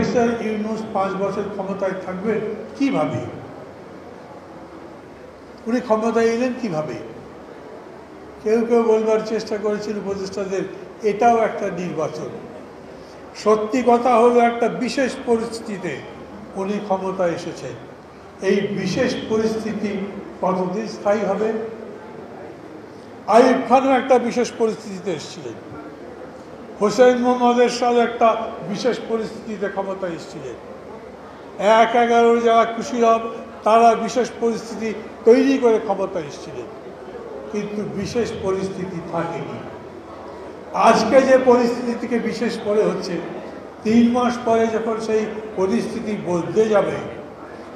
Professor Yunus 5 বছর ক্ষমতায় থাকবেন কিভাবে? উনি ক্ষমতায় এলেন কিভাবে? কেউ কেউ বলবার চেষ্টা করেছেন উপদেষ্টাদের এটাও একটা নির্বাচন। সত্যি কথা হলো একটা বিশেষ পরিস্থিতিতে উনি ক্ষমতায় এসেছেন। এই বিশেষ পরিস্থিতি কতদিন স্থায়ী হবে? আইয়ুব খানও একটা বিশেষ পরিস্থিতিতে এসেছিলেন, হোসেন মোহাম্মদ এরশাদ একটা বিশেষ পরিস্থিতিতে ক্ষমতায় এসেছিলেন। 1-11 যারা খুশিরাম তারা বিশেষ পরিস্থিতি তৈরি করে ক্ষমতায় এসেছিলেন, কিন্তু বিশেষ পরিস্থিতি থাকেনি। আজকে যে পরিস্থিতি থেকে বিশেষ পরে হচ্ছে, 3 মাস পরে যখন সেই পরিস্থিতি বদলে যাবে,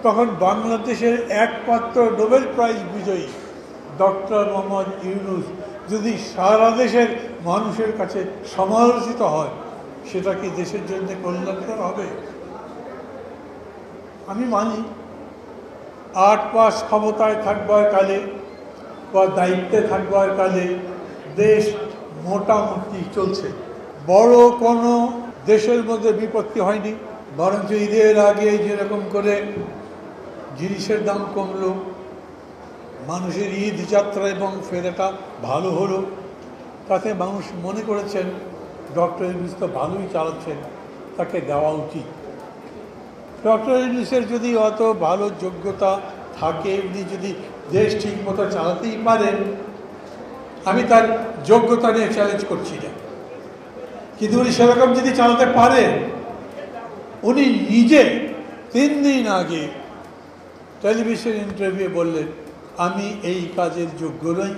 তখন বাংলাদেশের একমাত্র নোবেল প্রাইজ বিজয়ী ডক্টর মোহাম্মদ ইউনূস যদি সারা দেশের মানুষের কাছে সমালোচিত হয়, সেটা কি দেশের জন্য কল্যাণকর হবে? আমি মানি 8 মাস ক্ষমতায় থাকবার কালে বা দায়িত্বে থাকবার কালে দেশ মোটামুটি চলছে, বড় কোনো দেশের মধ্যে বিপত্তি হয়নি। বরঞ্চ ঈদের আগে যেরকম করে জিনিসের দাম কমলো, মানুষের ঈদ যাত্রা এবং ফেরাটা ভালো হলো, তাতে মানুষ মনে করেছেন ডক্টর ইউনূস তো ভালোই চালাচ্ছেন, তাকে দেওয়া উচিত। ডক্টর ইউনূসের যদি অত ভালো যোগ্যতা থাকে, উনি যদি দেশ ঠিক মতো চালাতেই পারেন, আমি তার যোগ্যতা নিয়ে চ্যালেঞ্জ করছি না, কিন্তু উনি সেরকম যদি চালাতে পারেন, উনি নিজে 3 দিন আগে টেলিভিশন ইন্টারভিউ বললেন, আমি এই কাজের যোগ্য নই,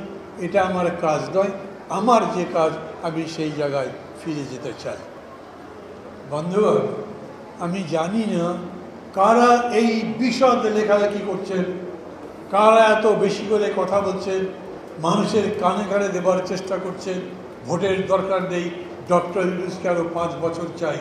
এটা আমার কাজ নয়, আমার যে কাজ আমি সেই জায়গায় ফিরে যেতে চাই। বন্ধুগণ, আমি জানি না কারা এই বিশদ লেখালেখি করছেন, কারা এত বেশি করে কথা বলছেন, মানুষের কানে কানে দেবার চেষ্টা করছেন ভোটের দরকার নেই, ডক্টর ইউনূসকে আরও 5 বছর চাই।